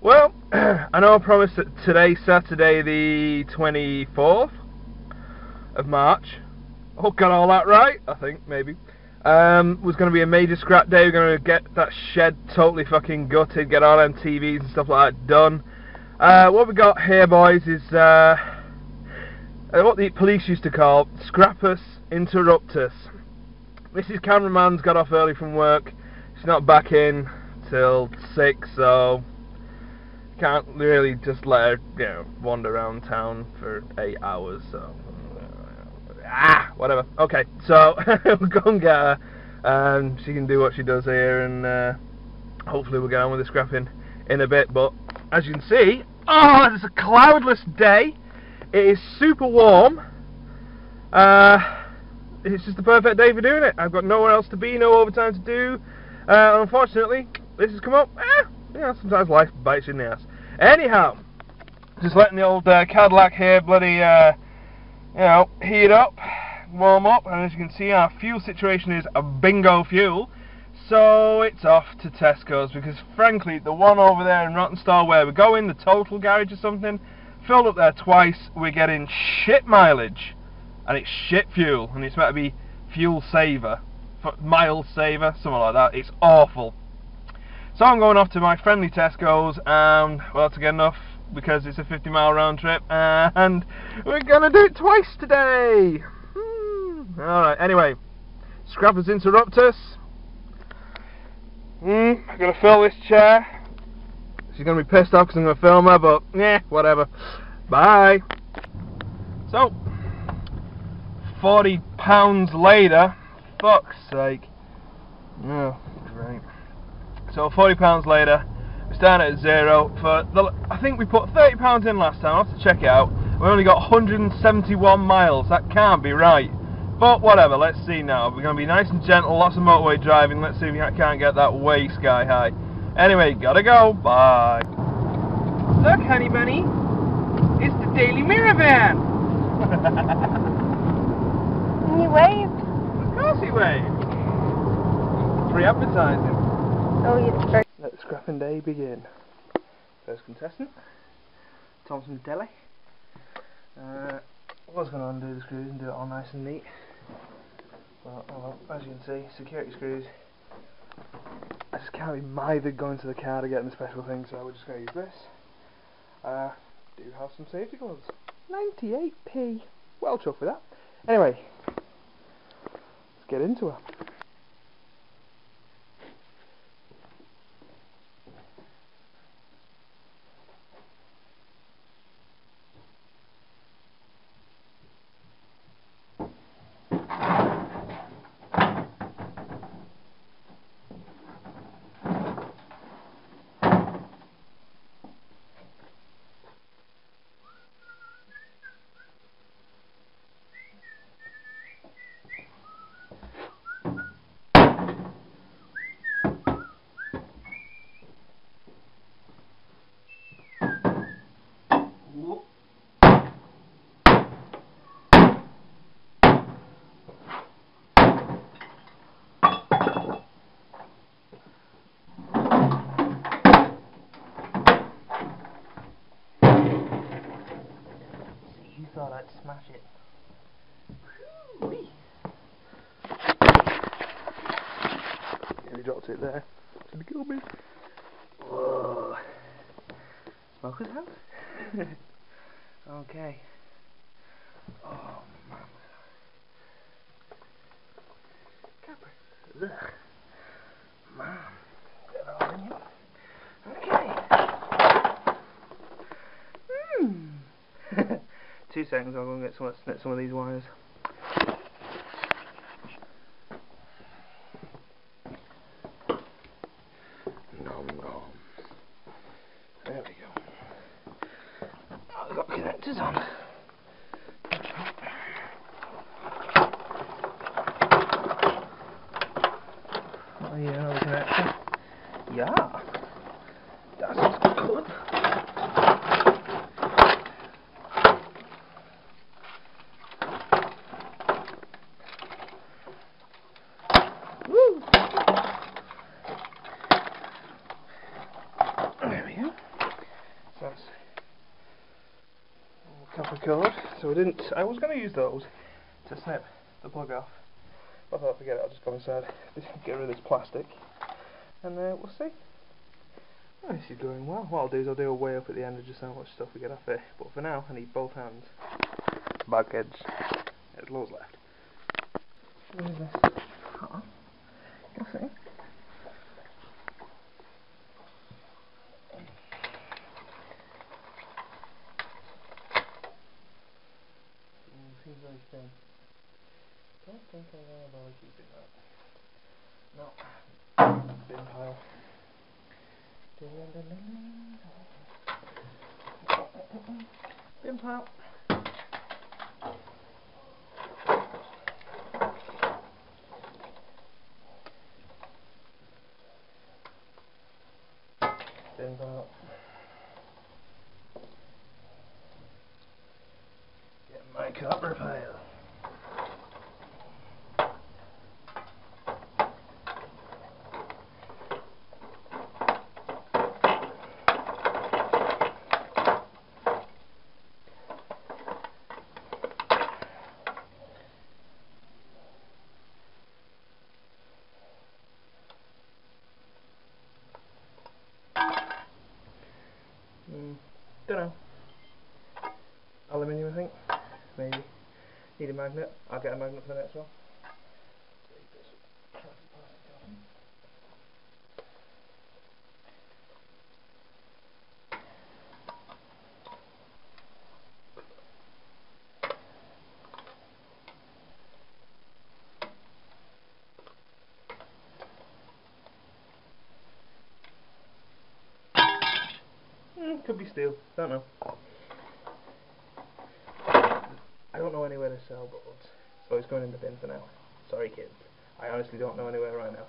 Well, I know I promised that today, Saturday the 24th of March, I hope I got all that right, I think, maybe, was going to be a major scrap day. We're going to get that shed totally fucking gutted, get all them TVs and stuff like that done. What we got here, boys, is what the police used to call scrappus interruptus. Mrs. Cameraman's got off early from work. She's not back in till 6, so can't really just let her, you know, wander around town for 8 hours. So whatever. Okay, so we'll go and get her. She can do what she does here, and hopefully we'll get on with the scrapping in a bit. But as you can see, it's a cloudless day. It is super warm. It's just the perfect day for doing it. I've got nowhere else to be, no overtime to do. Unfortunately, this has come up. Yeah, sometimes life bites you in the ass. Anyhow, just letting the old Cadillac here bloody, you know, heat up, warm up, and as you can see, our fuel situation is a bingo fuel. So it's off to Tesco's, because frankly, the one over there in Rottenstall where we're going, the Total Garage or something, filled up there twice. We're getting shit mileage. And it's shit fuel, and it's meant to be fuel saver, miles saver, something like that. It's awful. So I'm going off to my friendly Tesco's, well, to get enough, because it's a 50-mile round trip, and we're gonna do it twice today. Alright, anyway, scrappers interruptus. I'm gonna fill this chair. She's gonna be pissed off because I'm gonna film her, but yeah, whatever. Bye. So, 40 pounds later, fuck's sake. Oh, great. So 40 pounds later, we're starting at 0. I think we put 30 pounds in last time. I'll have to check it out. We only got 171 miles. That can't be right. But whatever, let's see now. We're going to be nice and gentle, lots of motorway driving. Let's see if we can't get that way sky high. Anyway, gotta go. Bye. Look, honey bunny. It's the Daily Mirror van. He waved. Of course he waved. Free advertising. Oh, you first. Let the scrapping day begin. First contestant, Thompson Deli. I was going to undo the screws and do it all nice and neat. Well, as you can see, security screws. I just can't be mithered going to the car to get the special thing, so we're just going to use this. Do have some safety gloves. 98p. Well chuffed with that. Anyway, let's get into her. You thought I'd smash it. Whee! Yeah, we dropped it there. It's gonna kill me. Whoa. Smoker's house? Okay. Oh, man. Capper. Ugh. Man. Get all in you. Okay. 2 seconds, I'll go and get some of these wires. Nom nom. There we go. Oh, I've got connectors on. Oh yeah, another connector. Yeah. That's good. There we go. off the cord, so I was going to use those to snip the plug off. But I thought, forget it, I'll just go inside, get rid of this plastic, and we'll see. Oh, this is going well. What I'll do is I'll do a weigh up at the end of just how much stuff we get off here. But for now, I need both hands. Bag heads. There's loads left. What is this? Oh, you'll see. Seems very thin. Don't think I'm going to bother keeping that. No. Bin pile. Bin pile. Bin pile. Get my copper pile. Don't know. Aluminium, I think. Maybe. Need a magnet. I'll get a magnet for the next one. Could be steel. Don't know. I don't know anywhere to sell boards, so it's going in the bin for now. Sorry, kids. I honestly don't know anywhere right now.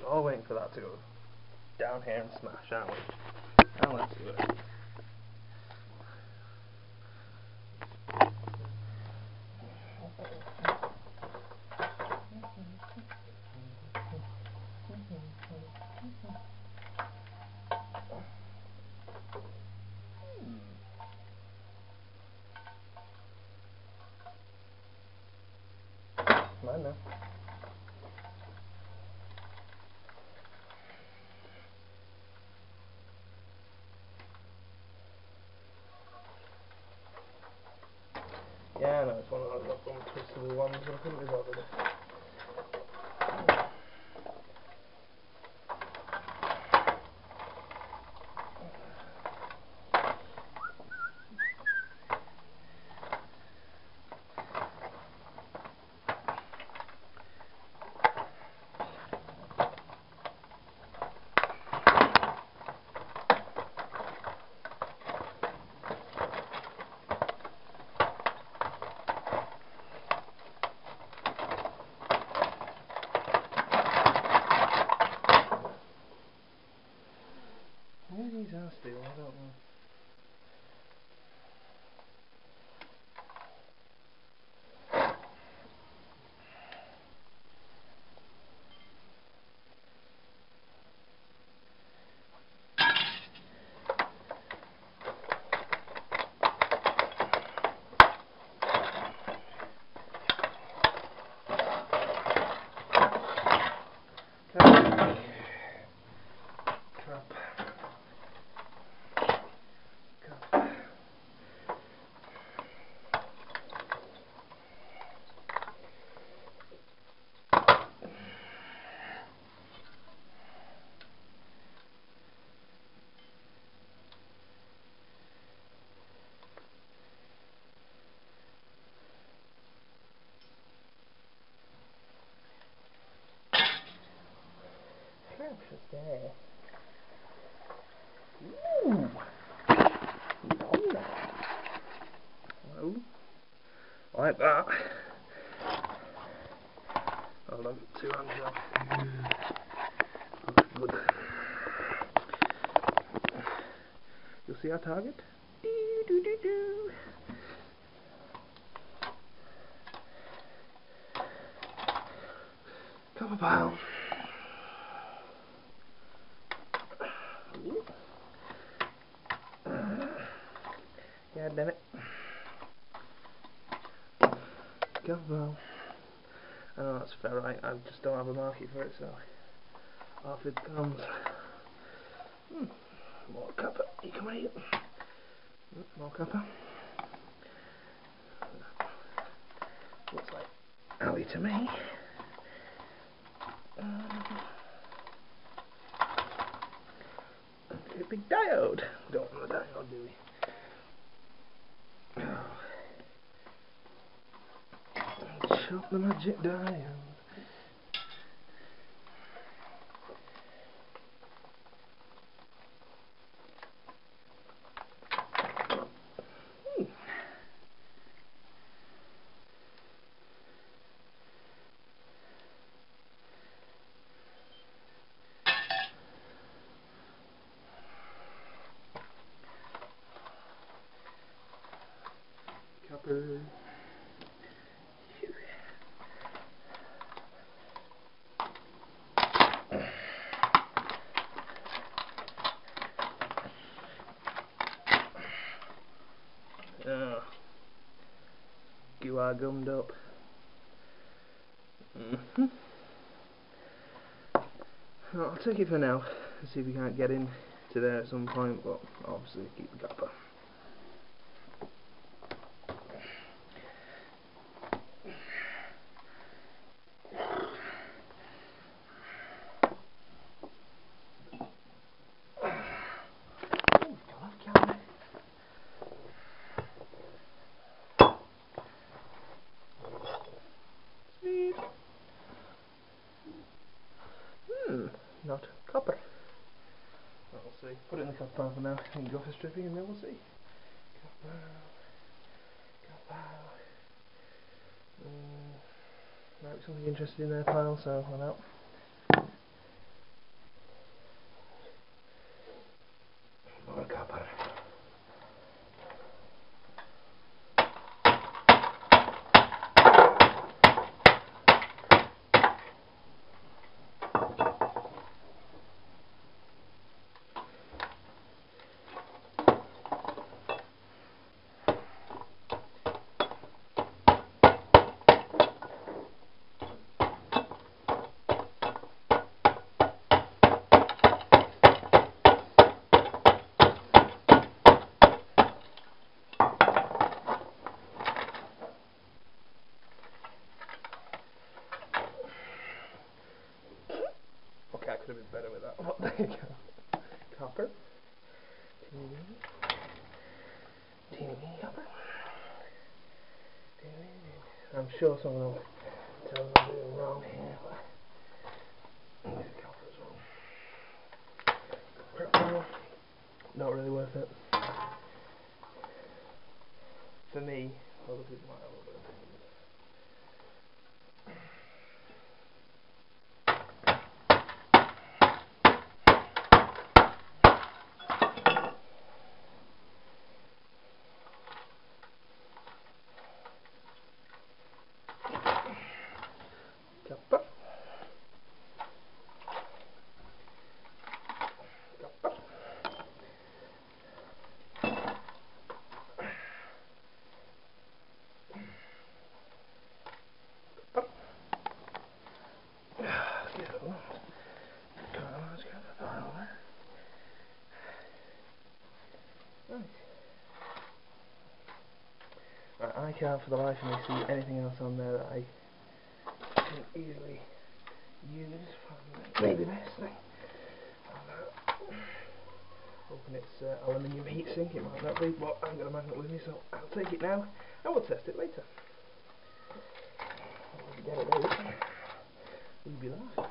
All waiting for that to go down here and smash, aren't we? Now let's do it. Mine now. Yeah, no, it's one of those twistable ones, I couldn't be bothered. Maybe these are steel, I don't know. Crap. anxious there. Ooh! Hello. Like that. Hold on, 2 hands off. Good. You'll see our target. Do. Copper pile. Yeah, damn it. Copper pile. I know that's ferrite, I just don't have a market for it, so off it comes. More copper, you come here. More copper. Looks like alley to me. A big diode. Don't want a diode, do we? Chop the magic diode. Copper. You are gummed up. Well, I'll take it for now and see if we can't get in to there at some point, but obviously keep the copper. Not copper. We'll see. Put it in the copper pile for now and go for stripping and then we'll see. Copper. Might be something interesting in their pile, so I'm out. More copper. I could have been better with that. Well, there you go. Copper. Teeny copper. I'm sure someone will tell me I'm doing wrong here, but there's copper as well. Not really worth it. For me, other people might have a little bit of opinions. Copper. Copper. Copper. Nice. Right, I can't for the life of me see anything else on there that I can easily use from maybe this thing. Hoping it's aluminium heatsink, it might not be, but I haven't got a magnet with me, so I'll take it now and we'll test it later. Get it out. We'll be live.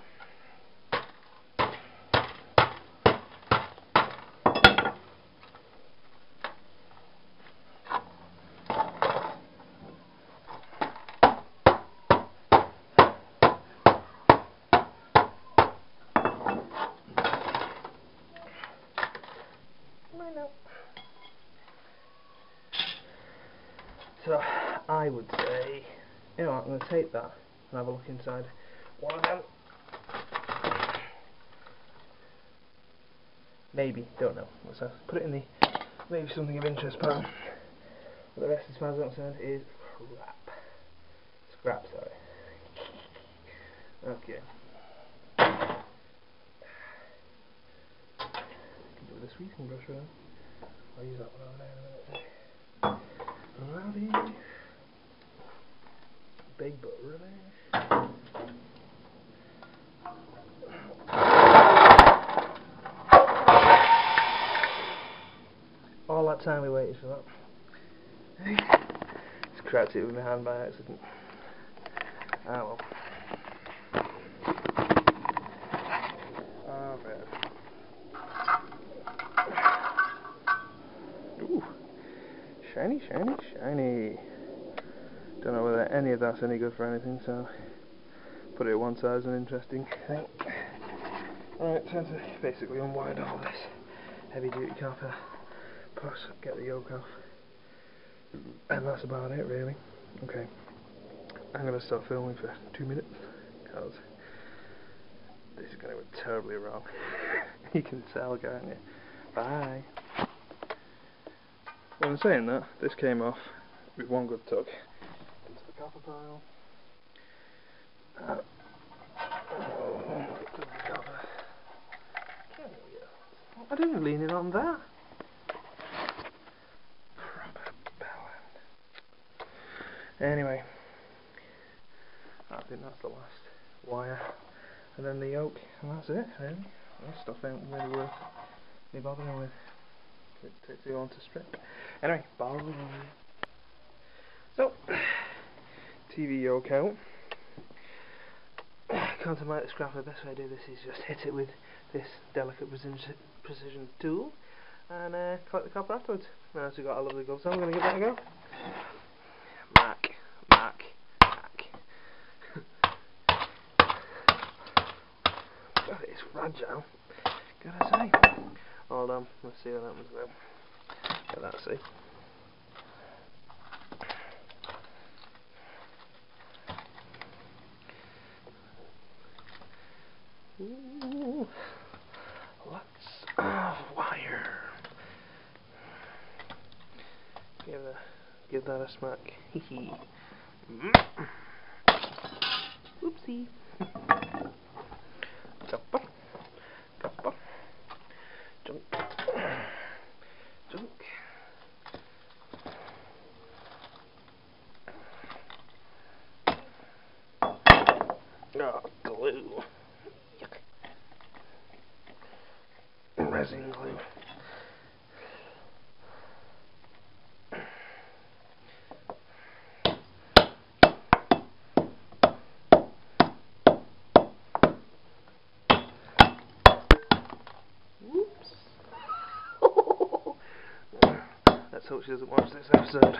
So I would say, you know what, I'm going to take that and have a look inside one of them. Maybe, don't know. Let's put it in the, maybe something of interest pile. But the rest, as far as I'm concerned, is crap. Scrap, sorry. Okay. I can do with a sweeping brush around. I'll use that one over there in a minute. Rubbish. Big but rubbish. All that time we waited for that. Just cracked it with my hand by accident. Ah well. Ah, bad. Ooh. Shiny, shiny, shiny. Don't know whether any of that's any good for anything, so put it at one side as an interesting thing. Alright, time to basically unwind all this heavy duty copper, plus get the yoke off. And that's about it really. Okay. I'm going to stop filming for 2 minutes, because this is going to go terribly wrong. You can tell, can't you? Bye. Well, I'm saying that, this came off with one good tug into the copper pile. I didn't lean it on that. Proper bellend. Anyway, I think that's the last wire, and then the yoke, and that's it really. This stuff ain't really worth me bothering with. It takes too long to strip. Anyway, bye. So, TV yoke out. Contemplate the scrap. The best way to do this is just hit it with this delicate precision tool and collect the copper afterwards. Now so we've got a lovely glove, so I'm going to give that a go. Mac. God, it's fragile, gotta say. Hold on, let's see what happens now. Get that, see. Ooh, lots of wire. Give that a smack. Hee. Oopsie. Copper. Junk. Oh, glue. Yuck. Resin glue. Whoops. Let's hope she doesn't watch this episode.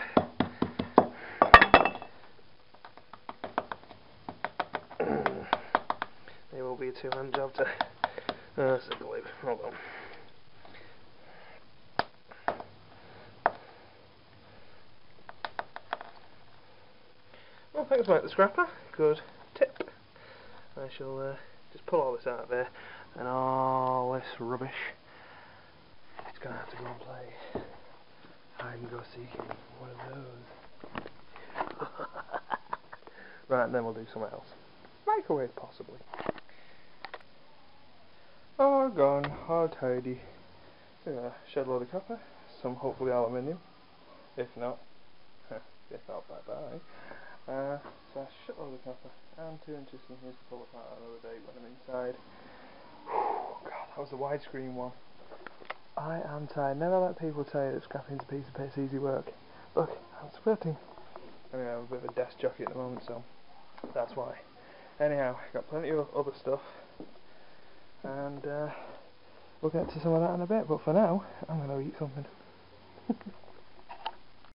It will be a two-hand job to... that's a glue. Hold on. Well, thanks, Mike the Scrapper. Good tip. I shall just pull all this out of there, and all this rubbish. It's going to have to go and play hide and go seek in one of those. Right, and then we'll do something else. Microwave, possibly. All gone, all tidy. So, shed load of copper, some hopefully aluminium. If not, bye-bye. So a shitload of copper and 2 inches from here to pull apart another day when I'm inside. God, that was the widescreen one. I am tired. Never let people tell you that scrapping's a piece of piss easy work. Look, I'm sweating. Anyway, I have a bit of a desk jockey at the moment, so that's why. Anyhow, got plenty of other stuff, and we'll get to some of that in a bit, but for now, I'm going to eat something.